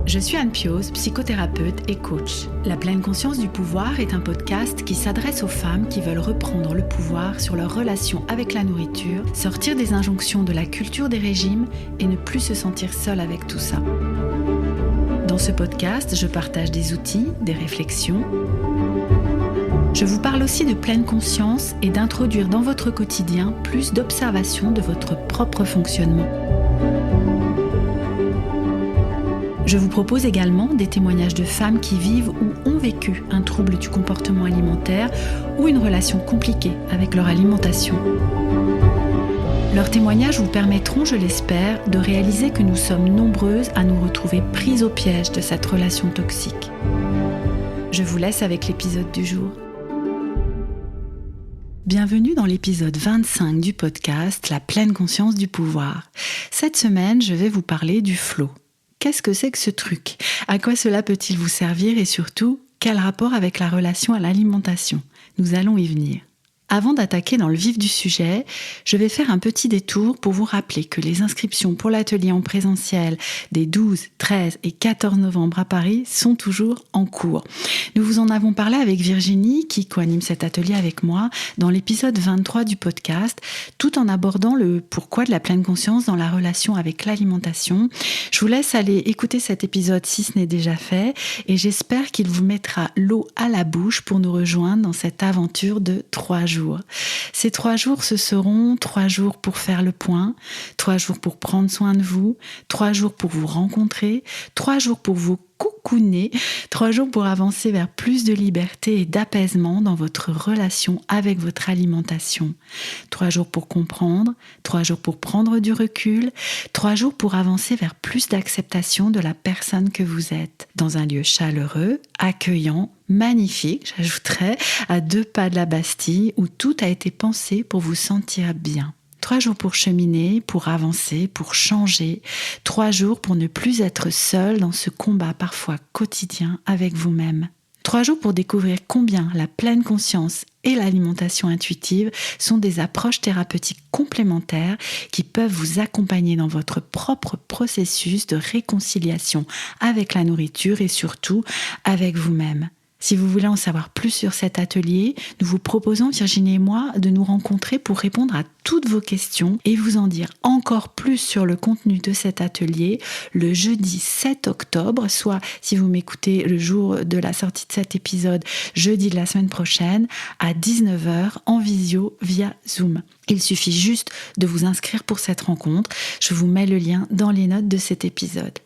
Je suis Anne Pioz, psychothérapeute et coach. La pleine conscience du pouvoir est un podcast qui s'adresse aux femmes qui veulent reprendre le pouvoir sur leur relation avec la nourriture, sortir des injonctions de la culture des régimes et ne plus se sentir seule avec tout ça. Dans ce podcast, je partage des outils, des réflexions. Je vous parle aussi de pleine conscience et d'introduire dans votre quotidien plus d'observation de votre propre fonctionnement. Je vous propose également des témoignages de femmes qui vivent ou ont vécu un trouble du comportement alimentaire ou une relation compliquée avec leur alimentation. Leurs témoignages vous permettront, je l'espère, de réaliser que nous sommes nombreuses à nous retrouver prises au piège de cette relation toxique. Je vous laisse avec l'épisode du jour. Bienvenue dans l'épisode 25 du podcast La pleine conscience du pouvoir. Cette semaine, je vais vous parler du flow. Qu'est-ce que c'est que ce truc ? À quoi cela peut-il vous servir et surtout, quel rapport avec la relation à l'alimentation ? Nous allons y venir. Avant d'attaquer dans le vif du sujet, je vais faire un petit détour pour vous rappeler que les inscriptions pour l'atelier en présentiel des 12, 13 et 14 novembre à Paris sont toujours en cours. Nous vous en avons parlé avec Virginie, qui co-anime cet atelier avec moi, dans l'épisode 23 du podcast, tout en abordant le pourquoi de la pleine conscience dans la relation avec l'alimentation. Je vous laisse aller écouter cet épisode si ce n'est déjà fait, et j'espère qu'il vous mettra l'eau à la bouche pour nous rejoindre dans cette aventure de 3 jours. Ces 3 jours, ce seront 3 jours pour faire le point, 3 jours pour prendre soin de vous, 3 jours pour vous rencontrer, 3 jours pour vous coucouner, 3 jours pour avancer vers plus de liberté et d'apaisement dans votre relation avec votre alimentation. 3 jours pour comprendre, 3 jours pour prendre du recul, 3 jours pour avancer vers plus d'acceptation de la personne que vous êtes, dans un lieu chaleureux, accueillant, magnifique, j'ajouterais, à 2 pas de la Bastille, où tout a été pensé pour vous sentir bien. 3 jours pour cheminer, pour avancer, pour changer. 3 jours pour ne plus être seul dans ce combat parfois quotidien avec vous-même. 3 jours pour découvrir combien la pleine conscience et l'alimentation intuitive sont des approches thérapeutiques complémentaires qui peuvent vous accompagner dans votre propre processus de réconciliation avec la nourriture et surtout avec vous-même. Si vous voulez en savoir plus sur cet atelier, nous vous proposons, Virginie et moi, de nous rencontrer pour répondre à toutes vos questions et vous en dire encore plus sur le contenu de cet atelier le jeudi 7 octobre, soit, si vous m'écoutez le jour de la sortie de cet épisode, jeudi de la semaine prochaine, à 19h en visio via Zoom. Il suffit juste de vous inscrire pour cette rencontre. Je vous mets le lien dans les notes de cet épisode.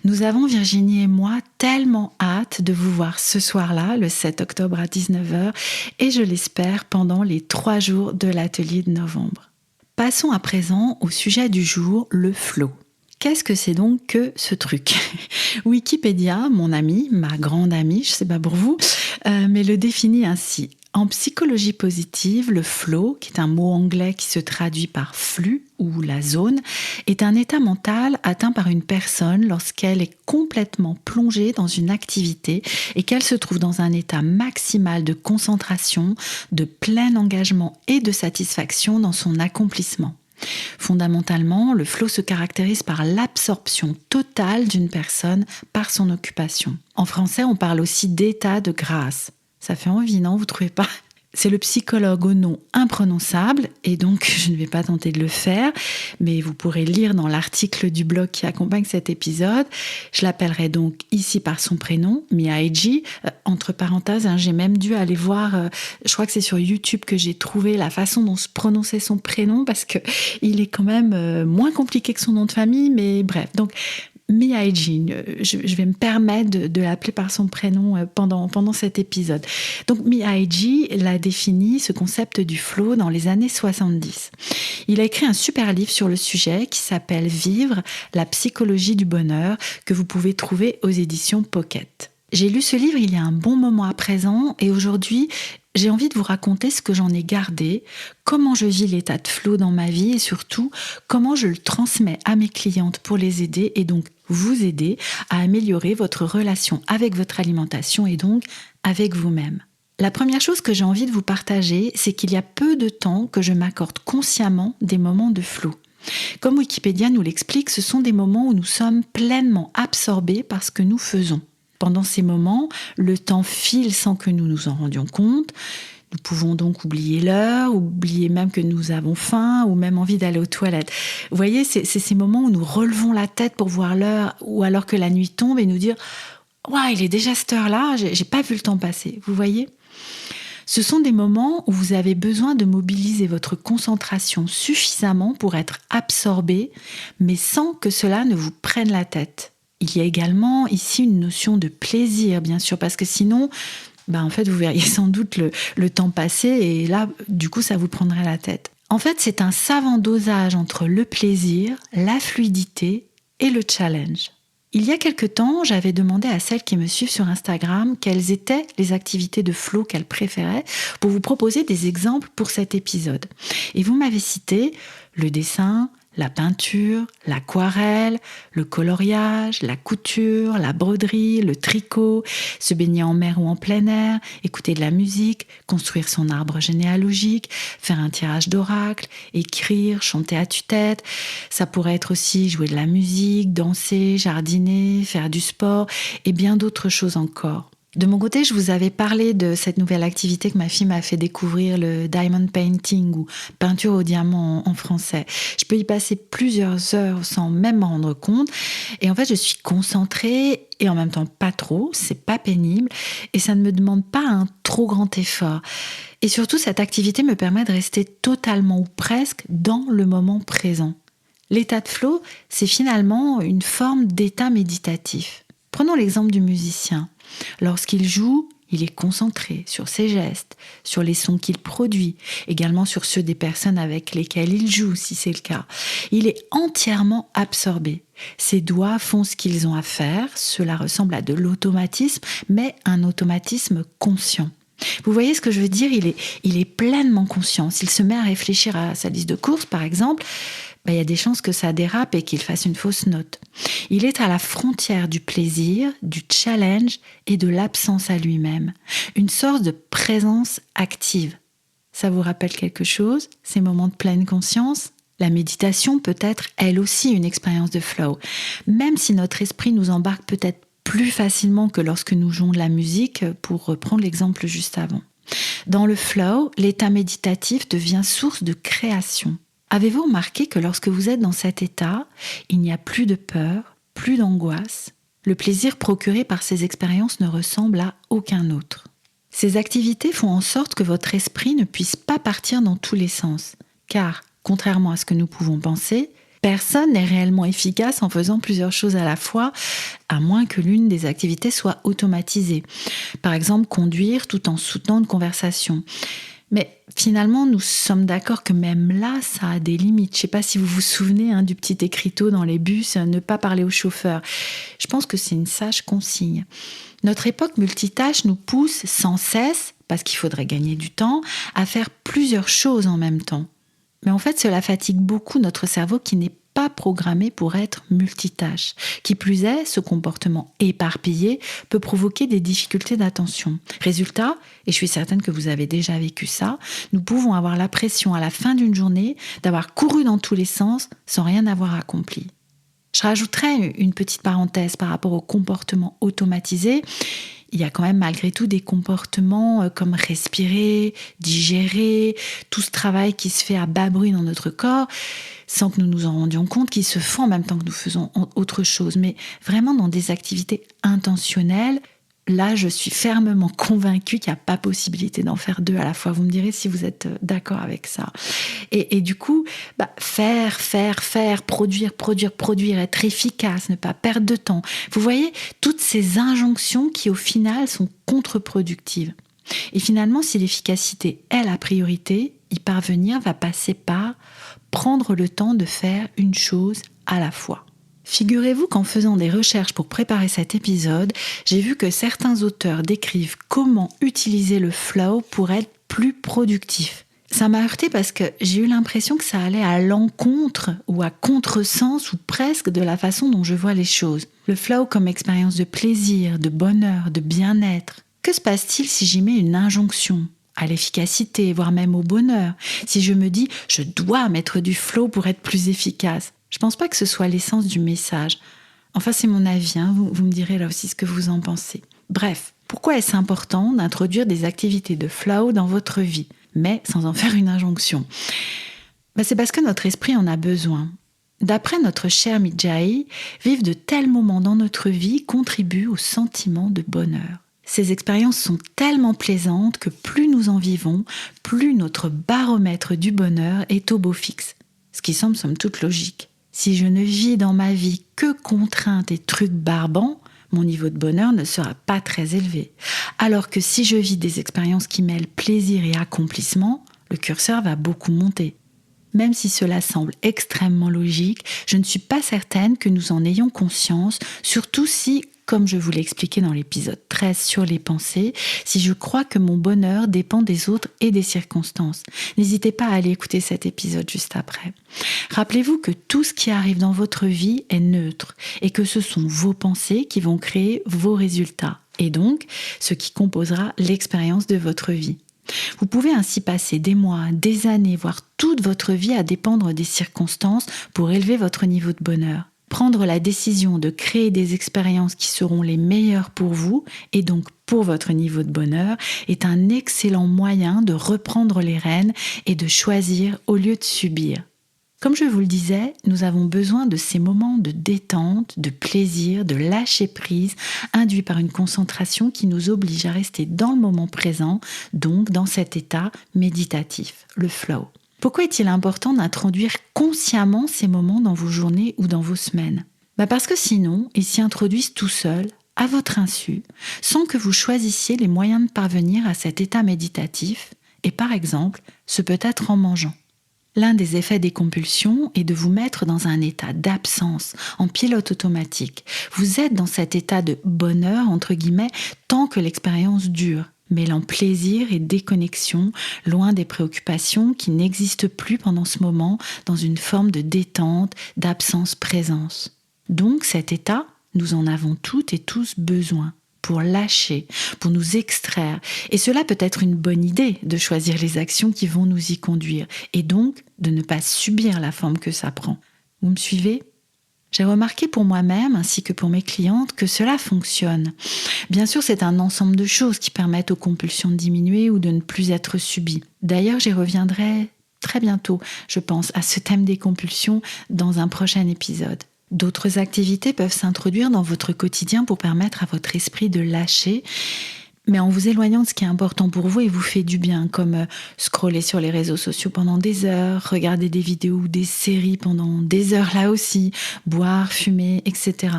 Nous avons, Virginie et moi, tellement hâte de vous voir ce soir-là, le 7 octobre à 19h, et je l'espère pendant les 3 jours de l'atelier de novembre. Passons à présent au sujet du jour, le flow. Qu'est-ce que c'est donc que ce truc ? Wikipédia, mon ami, ma grande amie, je ne sais pas pour vous, mais le définit ainsi. En psychologie positive, le flow, qui est un mot anglais qui se traduit par flux ou la zone, est un état mental atteint par une personne lorsqu'elle est complètement plongée dans une activité et qu'elle se trouve dans un état maximal de concentration, de plein engagement et de satisfaction dans son accomplissement. Fondamentalement, le flow se caractérise par l'absorption totale d'une personne par son occupation. En français, on parle aussi d'état de grâce. Ça fait envie, non ? Vous trouvez pas ? C'est le psychologue au nom imprononçable, et donc je ne vais pas tenter de le faire, mais vous pourrez lire dans l'article du blog qui accompagne cet épisode. Je l'appellerai donc ici par son prénom, Mihaji. Entre parenthèses, j'ai même dû aller voir, je crois que c'est sur YouTube que j'ai trouvé la façon dont se prononçait son prénom, parce qu'il est quand même moins compliqué que son nom de famille, mais bref. Donc, Mihaji, je vais me permettre de l'appeler par son prénom pendant cet épisode. Donc Mihaji l'a défini, ce concept du flow, dans les années 70. Il a écrit un super livre sur le sujet qui s'appelle « Vivre, la psychologie du bonheur » que vous pouvez trouver aux éditions Pocket. J'ai lu ce livre il y a un bon moment à présent et aujourd'hui, j'ai envie de vous raconter ce que j'en ai gardé, comment je vis l'état de flow dans ma vie et surtout comment je le transmets à mes clientes pour les aider et donc vous aider à améliorer votre relation avec votre alimentation et donc avec vous-même. La première chose que j'ai envie de vous partager, c'est qu'il y a peu de temps que je m'accorde consciemment des moments de flow. Comme Wikipédia nous l'explique, ce sont des moments où nous sommes pleinement absorbés par ce que nous faisons. Pendant ces moments, le temps file sans que nous nous en rendions compte. Nous pouvons donc oublier l'heure, oublier même que nous avons faim ou même envie d'aller aux toilettes. Vous voyez, c'est ces moments où nous relevons la tête pour voir l'heure ou alors que la nuit tombe et nous dire « Waouh, il est déjà cette heure-là, j'ai pas vu le temps passer. » Vous voyez ? Ce sont des moments où vous avez besoin de mobiliser votre concentration suffisamment pour être absorbé, mais sans que cela ne vous prenne la tête. Il y a également ici une notion de plaisir, bien sûr, parce que sinon, en fait, vous verriez sans doute le temps passer et là, du coup, ça vous prendrait la tête. En fait, c'est un savant dosage entre le plaisir, la fluidité et le challenge. Il y a quelque temps, j'avais demandé à celles qui me suivent sur Instagram quelles étaient les activités de flow qu'elles préféraient pour vous proposer des exemples pour cet épisode. Et vous m'avez cité le dessin, la peinture, l'aquarelle, le coloriage, la couture, la broderie, le tricot, se baigner en mer ou en plein air, écouter de la musique, construire son arbre généalogique, faire un tirage d'oracle, écrire, chanter à tue-tête. Ça pourrait être aussi jouer de la musique, danser, jardiner, faire du sport et bien d'autres choses encore. De mon côté, je vous avais parlé de cette nouvelle activité que ma fille m'a fait découvrir, le diamond painting ou peinture au diamant en français. Je peux y passer plusieurs heures sans même m'en rendre compte. Et en fait, je suis concentrée et en même temps pas trop, c'est pas pénible et ça ne me demande pas un trop grand effort. Et surtout, cette activité me permet de rester totalement ou presque dans le moment présent. L'état de flow, c'est finalement une forme d'état méditatif. Prenons l'exemple du musicien. Lorsqu'il joue, il est concentré sur ses gestes, sur les sons qu'il produit, également sur ceux des personnes avec lesquelles il joue, si c'est le cas. Il est entièrement absorbé. Ses doigts font ce qu'ils ont à faire. Cela ressemble à de l'automatisme, mais un automatisme conscient. Vous voyez ce que je veux dire ? Il est pleinement conscient. S'il se met à réfléchir à sa liste de courses, par exemple, il y a des chances que ça dérape et qu'il fasse une fausse note. Il est à la frontière du plaisir, du challenge et de l'absence à lui-même. Une sorte de présence active. Ça vous rappelle quelque chose, ces moments de pleine conscience ? La méditation peut être, elle aussi, une expérience de flow. Même si notre esprit nous embarque peut-être plus facilement que lorsque nous jouons de la musique, pour reprendre l'exemple juste avant. Dans le flow, l'état méditatif devient source de création. Avez-vous remarqué que lorsque vous êtes dans cet état, il n'y a plus de peur, plus d'angoisse ? Le plaisir procuré par ces expériences ne ressemble à aucun autre. Ces activités font en sorte que votre esprit ne puisse pas partir dans tous les sens, car, contrairement à ce que nous pouvons penser, personne n'est réellement efficace en faisant plusieurs choses à la fois, à moins que l'une des activités soit automatisée. Par exemple, conduire tout en soutenant une conversation. Mais finalement, nous sommes d'accord que même là, ça a des limites. Je ne sais pas si vous vous souvenez du petit écriteau dans les bus, ne pas parler au chauffeur. Je pense que c'est une sage consigne. Notre époque multitâche nous pousse sans cesse, parce qu'il faudrait gagner du temps, à faire plusieurs choses en même temps. Mais en fait, cela fatigue beaucoup notre cerveau qui n'est pas programmé pour être multitâche. Qui plus est, ce comportement éparpillé peut provoquer des difficultés d'attention. Résultat, et je suis certaine que vous avez déjà vécu ça, nous pouvons avoir l'impression à la fin d'une journée d'avoir couru dans tous les sens sans rien avoir accompli. Je rajouterais une petite parenthèse par rapport au comportement automatisé. Il y a quand même malgré tout des comportements comme respirer, digérer, tout ce travail qui se fait à bas bruit dans notre corps, sans que nous nous en rendions compte, qui se font en même temps que nous faisons autre chose. Mais vraiment dans des activités intentionnelles, là je suis fermement convaincue qu'il n'y a pas possibilité d'en faire deux à la fois. Vous me direz si vous êtes d'accord avec ça. Et du coup, faire, produire, être efficace, ne pas perdre de temps. Vous voyez, toutes ces injonctions qui au final sont contre-productives. Et finalement, si l'efficacité est la priorité, y parvenir va passer par prendre le temps de faire une chose à la fois. Figurez-vous qu'en faisant des recherches pour préparer cet épisode, j'ai vu que certains auteurs décrivent comment utiliser le flow pour être plus productif. Ça m'a heurtée parce que j'ai eu l'impression que ça allait à l'encontre ou à contresens ou presque de la façon dont je vois les choses. Le flow comme expérience de plaisir, de bonheur, de bien-être. Que se passe-t-il si j'y mets une injonction ? à l'efficacité, voire même au bonheur. Si je me dis « je dois mettre du flow pour être plus efficace », je ne pense pas que ce soit l'essence du message. Enfin, c'est mon avis, vous me direz là aussi ce que vous en pensez. Bref, pourquoi est-ce important d'introduire des activités de flow dans votre vie, mais sans en faire une injonction ? C'est parce que notre esprit en a besoin. D'après notre cher Midjahi, vivre de tels moments dans notre vie contribue au sentiment de bonheur. Ces expériences sont tellement plaisantes que plus nous en vivons, plus notre baromètre du bonheur est au beau fixe. Ce qui semble somme toute logique. Si je ne vis dans ma vie que contraintes et trucs barbants, mon niveau de bonheur ne sera pas très élevé. Alors que si je vis des expériences qui mêlent plaisir et accomplissement, le curseur va beaucoup monter. Même si cela semble extrêmement logique, je ne suis pas certaine que nous en ayons conscience, surtout si, comme je vous l'ai expliqué dans l'épisode 13 sur les pensées, si je crois que mon bonheur dépend des autres et des circonstances. N'hésitez pas à aller écouter cet épisode juste après. Rappelez-vous que tout ce qui arrive dans votre vie est neutre et que ce sont vos pensées qui vont créer vos résultats et donc ce qui composera l'expérience de votre vie. Vous pouvez ainsi passer des mois, des années, voire toute votre vie à dépendre des circonstances pour élever votre niveau de bonheur. Prendre la décision de créer des expériences qui seront les meilleures pour vous et donc pour votre niveau de bonheur est un excellent moyen de reprendre les rênes et de choisir au lieu de subir. Comme je vous le disais, nous avons besoin de ces moments de détente, de plaisir, de lâcher prise, induits par une concentration qui nous oblige à rester dans le moment présent, donc dans cet état méditatif, le flow. Pourquoi est-il important d'introduire consciemment ces moments dans vos journées ou dans vos semaines ? Parce que sinon, ils s'y introduisent tout seuls, à votre insu, sans que vous choisissiez les moyens de parvenir à cet état méditatif, et par exemple, ce peut être en mangeant. L'un des effets des compulsions est de vous mettre dans un état d'absence, en pilote automatique. Vous êtes dans cet état de bonheur, entre guillemets, tant que l'expérience dure, mêlant plaisir et déconnexion, loin des préoccupations qui n'existent plus pendant ce moment, dans une forme de détente, d'absence-présence. Donc cet état, nous en avons toutes et tous besoin. Pour lâcher, pour nous extraire. Et cela peut être une bonne idée de choisir les actions qui vont nous y conduire et donc de ne pas subir la forme que ça prend. Vous me suivez ? J'ai remarqué pour moi-même ainsi que pour mes clientes que cela fonctionne. Bien sûr, c'est un ensemble de choses qui permettent aux compulsions de diminuer ou de ne plus être subies. D'ailleurs, j'y reviendrai très bientôt, je pense, à ce thème des compulsions dans un prochain épisode. D'autres activités peuvent s'introduire dans votre quotidien pour permettre à votre esprit de lâcher, mais en vous éloignant de ce qui est important pour vous et vous fait du bien, comme scroller sur les réseaux sociaux pendant des heures, regarder des vidéos ou des séries pendant des heures là aussi, boire, fumer, etc.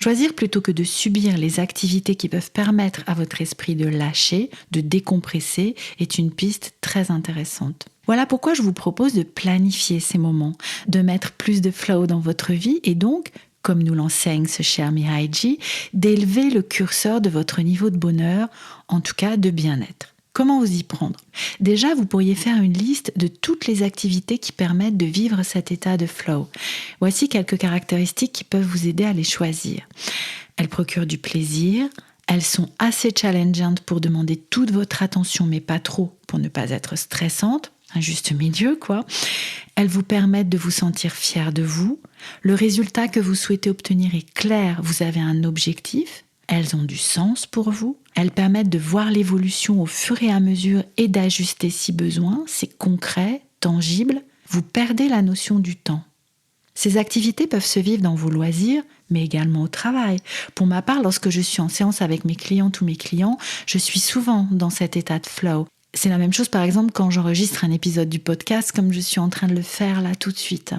Choisir plutôt que de subir les activités qui peuvent permettre à votre esprit de lâcher, de décompresser, est une piste très intéressante. Voilà pourquoi je vous propose de planifier ces moments, de mettre plus de flow dans votre vie et donc, comme nous l'enseigne ce cher Mihaly, d'élever le curseur de votre niveau de bonheur, en tout cas de bien-être. Comment vous y prendre ? Déjà, vous pourriez faire une liste de toutes les activités qui permettent de vivre cet état de flow. Voici quelques caractéristiques qui peuvent vous aider à les choisir. Elles procurent du plaisir. Elles sont assez challengeantes pour demander toute votre attention, mais pas trop, pour ne pas être stressantes. Un juste milieu, quoi. Elles vous permettent de vous sentir fier de vous. Le résultat que vous souhaitez obtenir est clair, vous avez un objectif. Elles ont du sens pour vous. Elles permettent de voir l'évolution au fur et à mesure et d'ajuster si besoin. C'est concret, tangible. Vous perdez la notion du temps. Ces activités peuvent se vivre dans vos loisirs, mais également au travail. Pour ma part, lorsque je suis en séance avec mes clientes ou mes clients, je suis souvent dans cet état de flow. C'est la même chose par exemple quand j'enregistre un épisode du podcast comme je suis en train de le faire là tout de suite.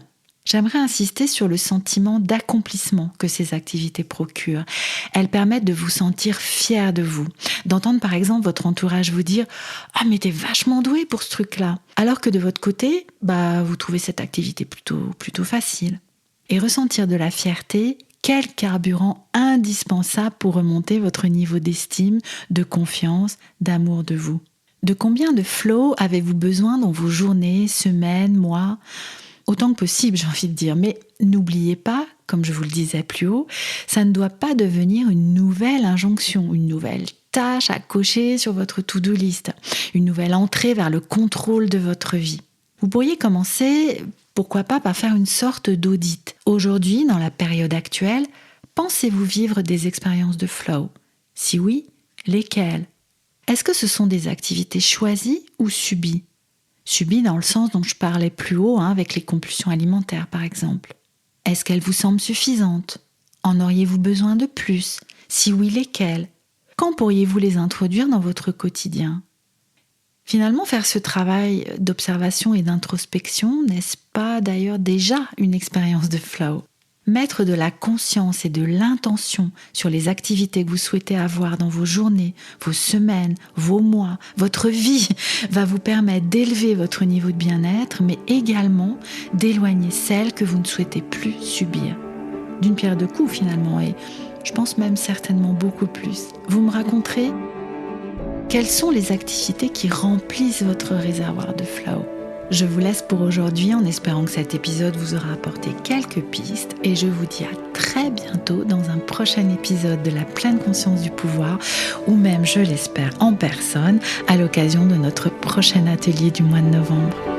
J'aimerais insister sur le sentiment d'accomplissement que ces activités procurent. Elles permettent de vous sentir fier de vous, d'entendre par exemple votre entourage vous dire « Ah mais t'es vachement doué pour ce truc-là » alors que de votre côté, vous trouvez cette activité plutôt facile. Et ressentir de la fierté, quel carburant indispensable pour remonter votre niveau d'estime, de confiance, d'amour de vous. De combien de flow avez-vous besoin dans vos journées, semaines, mois ? autant que possible, j'ai envie de dire. Mais n'oubliez pas, comme je vous le disais plus haut, ça ne doit pas devenir une nouvelle injonction, une nouvelle tâche à cocher sur votre to-do list, une nouvelle entrée vers le contrôle de votre vie. Vous pourriez commencer, pourquoi pas, par faire une sorte d'audit. Aujourd'hui, dans la période actuelle, pensez-vous vivre des expériences de flow ? Si oui, lesquelles ? Est-ce que ce sont des activités choisies ou subies ? Subies dans le sens dont je parlais plus haut, avec les compulsions alimentaires par exemple. Est-ce qu'elles vous semblent suffisantes ? En auriez-vous besoin de plus ? Si oui, lesquelles ? Quand pourriez-vous les introduire dans votre quotidien ? Finalement, faire ce travail d'observation et d'introspection, n'est-ce pas d'ailleurs déjà une expérience de flow ? Mettre de la conscience et de l'intention sur les activités que vous souhaitez avoir dans vos journées, vos semaines, vos mois, votre vie, va vous permettre d'élever votre niveau de bien-être, mais également d'éloigner celles que vous ne souhaitez plus subir. D'une pierre deux coups finalement, et je pense même certainement beaucoup plus. Vous me raconterez quelles sont les activités qui remplissent votre réservoir de flow. Je vous laisse pour aujourd'hui en espérant que cet épisode vous aura apporté quelques pistes et je vous dis à très bientôt dans un prochain épisode de la pleine conscience du pouvoir ou même, je l'espère, en personne à l'occasion de notre prochain atelier du mois de novembre.